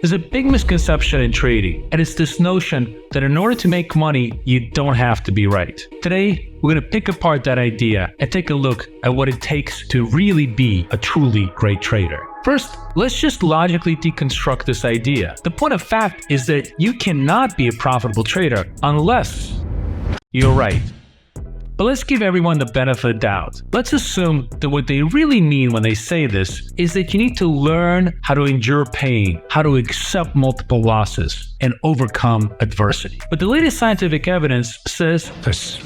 There's a big misconception in trading, and it's this notion that in order to make money, you don't have to be right. Today, we're going to pick apart that idea and take a look at what it takes to really be a truly great trader. First, let's just logically deconstruct this idea. The point of fact is that you cannot be a profitable trader unless you're right. But let's give everyone the benefit of the doubt. Let's assume that what they really mean when they say this is that you need to learn how to endure pain, how to accept multiple losses, and overcome adversity. But the latest scientific evidence says This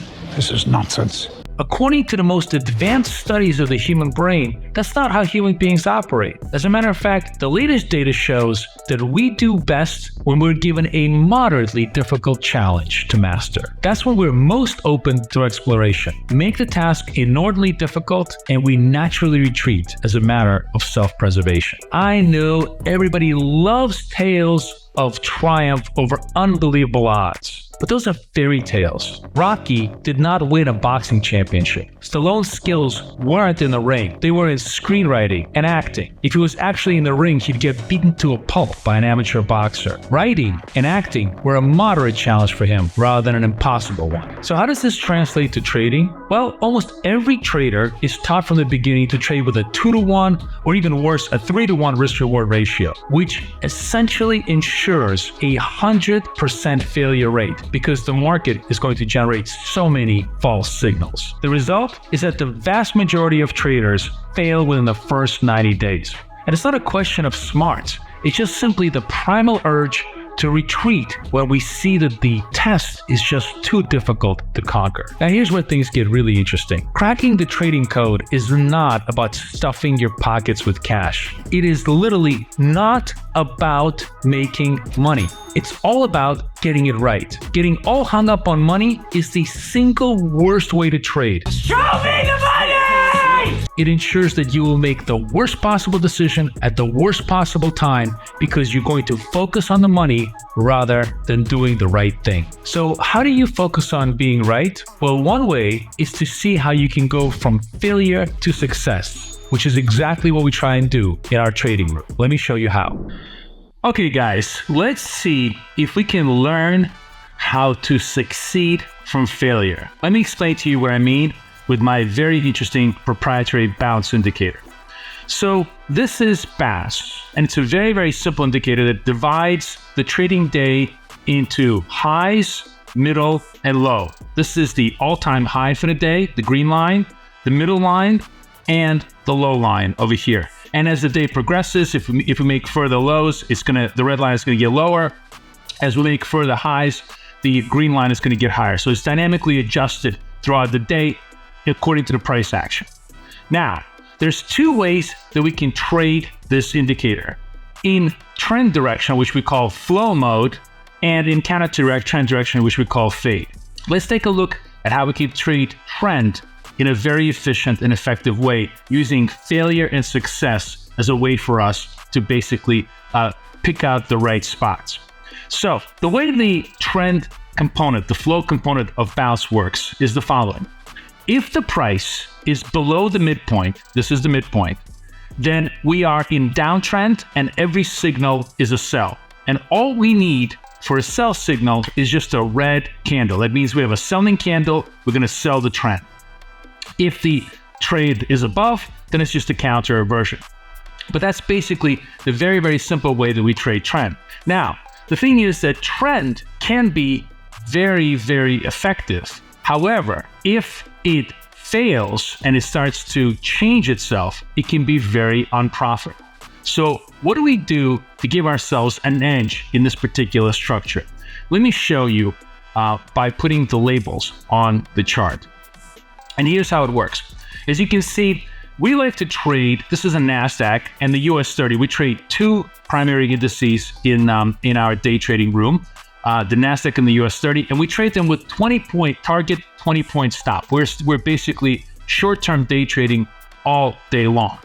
is nonsense. According to the most advanced studies of the human brain, that's not how human beings operate. As a matter of fact, the latest data shows that we do best when we're given a moderately difficult challenge to master. That's when we're most open to exploration. Make the task inordinately difficult, and we naturally retreat as a matter of self-preservation. I know everybody loves tales of triumph over unbelievable odds, but those are fairy tales. Rocky did not win a boxing championship. Stallone's skills weren't in the ring. They were in screenwriting and acting. If he was actually in the ring, he'd get beaten to a pulp by an amateur boxer. Writing and acting were a moderate challenge for him rather than an impossible one. So how does this translate to trading? Well, almost every trader is taught from the beginning to trade with a 2-to-1 or even worse, a 3-to-1 risk-reward ratio, which essentially ensures a 100% failure rate because the market is going to generate so many false signals. The result is that the vast majority of traders fail within the first 90 days. And it's not a question of smarts. It's just simply the primal urge to retreat when we see that the test is just too difficult to conquer. Now here's where things get really interesting. Cracking the trading code is not about stuffing your pockets with cash. It is literally not about making money. It's all about getting it right. Getting all hung up on money is the single worst way to trade. Show me the money! It ensures that you will make the worst possible decision at the worst possible time because you're going to focus on the money rather than doing the right thing. So how do you focus on being right? Well, one way is to see how you can go from failure to success, which is exactly what we try and do in our trading room. Let me show you how. Okay guys, let's see if we can learn how to succeed from failure. Let me explain to you what I mean with my very interesting proprietary bounce indicator. So this is BAS, and it's a very, very simple indicator that divides the trading day into highs, middle, and low. This is the all-time high for the day, the green line, the middle line, and the low line over here. And as the day progresses, if we make further lows, the red line is gonna get lower. As we make further highs, the green line is gonna get higher. So it's dynamically adjusted throughout the day according to the price action. Now, there's two ways that we can trade this indicator. In trend direction, which we call flow mode, and in counter trend direction, which we call fade. Let's take a look at how we can trade trend in a very efficient and effective way, using failure and success as a way for us to basically pick out the right spots. So the way the trend component, the flow component of bounce works is the following. If the price is below the midpoint, this is the midpoint, then we are in downtrend and every signal is a sell. And all we need for a sell signal is just a red candle. That means we have a selling candle, we're gonna sell the trend. If the trade is above, then it's just a counter reversion. But that's basically the very, very simple way that we trade trend. Now, the thing is that trend can be very, very effective. However, if it fails and it starts to change itself, it can be very unprofitable. So what do we do to give ourselves an edge in this particular structure? Let me show you by putting the labels on the chart. And here's how it works. As you can see, we like to trade, this is a NASDAQ and the US 30. We trade two primary indices in our day trading room, the NASDAQ and the US 30, and we trade them with 20-point target, 20-point stop. We're basically short-term day trading all day long.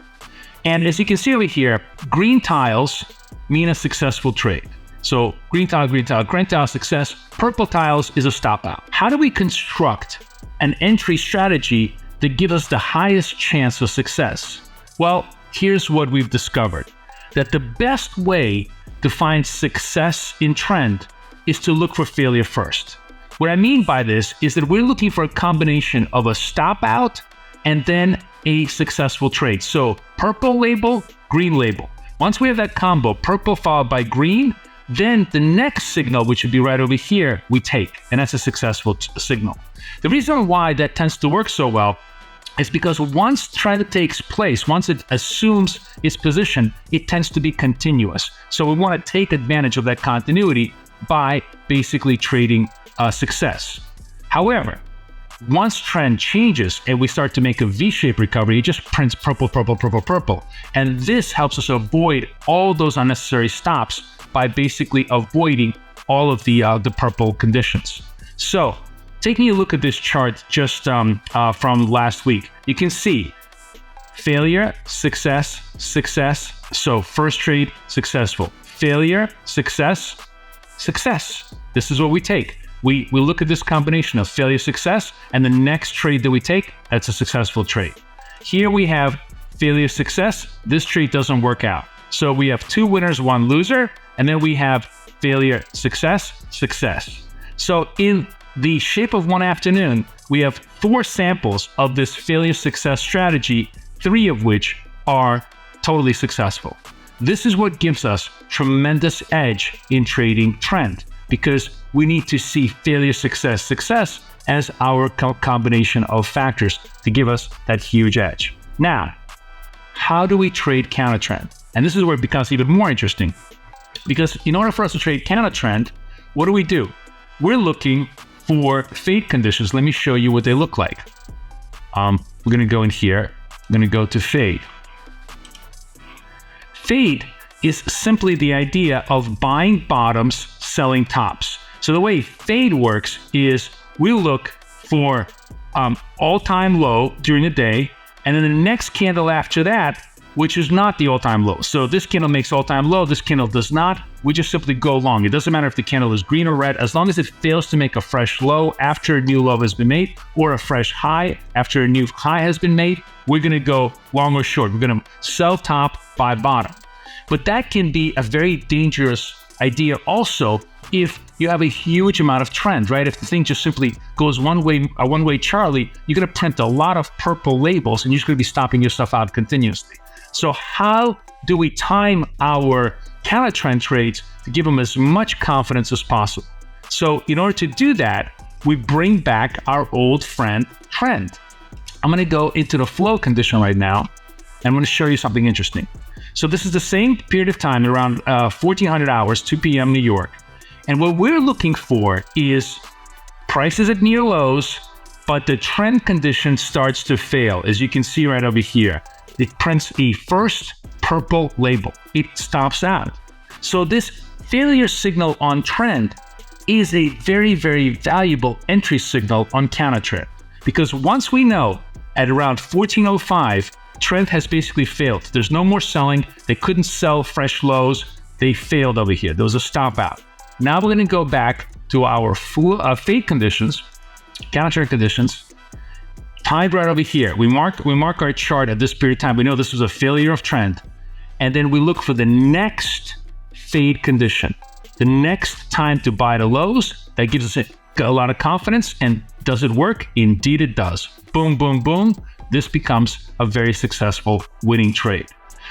And as you can see over here, green tiles mean a successful trade. So green tile, success. Purple tiles is a stop out. How do we construct an entry strategy that gives us the highest chance for success? Well, here's what we've discovered. That the best way to find success in trend is to look for failure first. What I mean by this is that we're looking for a combination of a stop out and then a successful trade. So purple label, green label. Once we have that combo, purple followed by green, then the next signal, which would be right over here, we take, and that's a successful signal. The reason why that tends to work so well is because once trend takes place, once it assumes its position, it tends to be continuous. So we want to take advantage of that continuity by basically trading success. However, once trend changes and we start to make a V-shaped recovery, it just prints purple, purple, purple, purple. And this helps us avoid all those unnecessary stops by basically avoiding all of the purple conditions. So taking a look at this chart just from last week, you can see failure, success, success. So first trade, successful. Failure, success, success. This is what we take. We look at this combination of failure, success, and the next trade that we take, that's a successful trade. Here we have failure, success. This trade doesn't work out. So we have 2 winners, 1 loser, and then we have failure, success, success. So in the shape of one afternoon, we have 4 samples of this failure, success strategy, 3 of which are totally successful. This is what gives us tremendous edge in trading trend, because we need to see failure, success, success as our combination of factors to give us that huge edge. Now, how do we trade counter trend? And this is where it becomes even more interesting, because in order for us to trade counter trend, what do? We're looking for fade conditions. Let me show you what they look like. We're going to go in here. I'm going to go to fade. Fade is simply the idea of buying bottoms, selling tops. So the way fade works is we look for all-time low during the day, and then the next candle after that, which is not the all-time low. So this candle makes all-time low, this candle does not. We just simply go long. It doesn't matter if the candle is green or red, as long as it fails to make a fresh low after a new low has been made, or a fresh high after a new high has been made, we're going to go long or short. We're going to sell top, buy bottom. But that can be a very dangerous idea also if you have a huge amount of trend, right? If the thing just simply goes one way Charlie, you're going to print a lot of purple labels and you're just going to be stopping yourself out continuously. So how do we time our counter trend trades to give them as much confidence as possible? So in order to do that, we bring back our old friend trend. I'm going to go into the flow condition right now, and I'm going to show you something interesting. So this is the same period of time, around 1400 hours, 2 p.m. New York. And what we're looking for is prices at near lows, but the trend condition starts to fail. As you can see right over here, it prints a first purple label. It stops out. So this failure signal on trend is a very, very valuable entry signal on counter trend. Because once we know at around 1405, trend has basically failed. There's no more selling. They couldn't sell fresh lows. They failed over here. There was a stop out. Now we're going to go back to our fade conditions, counter trend conditions, tied right over here. We mark our chart at this period of time. We know this was a failure of trend. And then we look for the next fade condition, the next time to buy the lows. That gives us a lot of confidence. And does it work? Indeed it does. Boom, boom, boom. This becomes a very successful winning trade.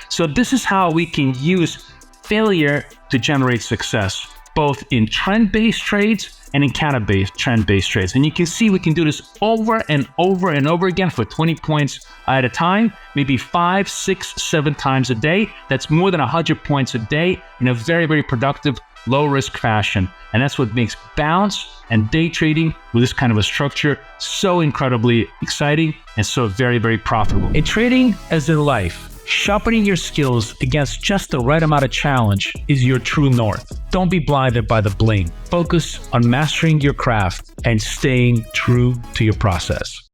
So this is how we can use failure to generate success, both in trend-based trades and in counter-based trend-based trades. And you can see we can do this over and over and over again for 20 points at a time, maybe 5, 6, 7 times a day. That's more than 100 points a day in a very, very productive, low-risk fashion. And that's what makes bounce and day trading with this kind of a structure so incredibly exciting and so very, very profitable. In trading, as in life, sharpening your skills against just the right amount of challenge is your true north. Don't be blinded by the bling. Focus on mastering your craft and staying true to your process.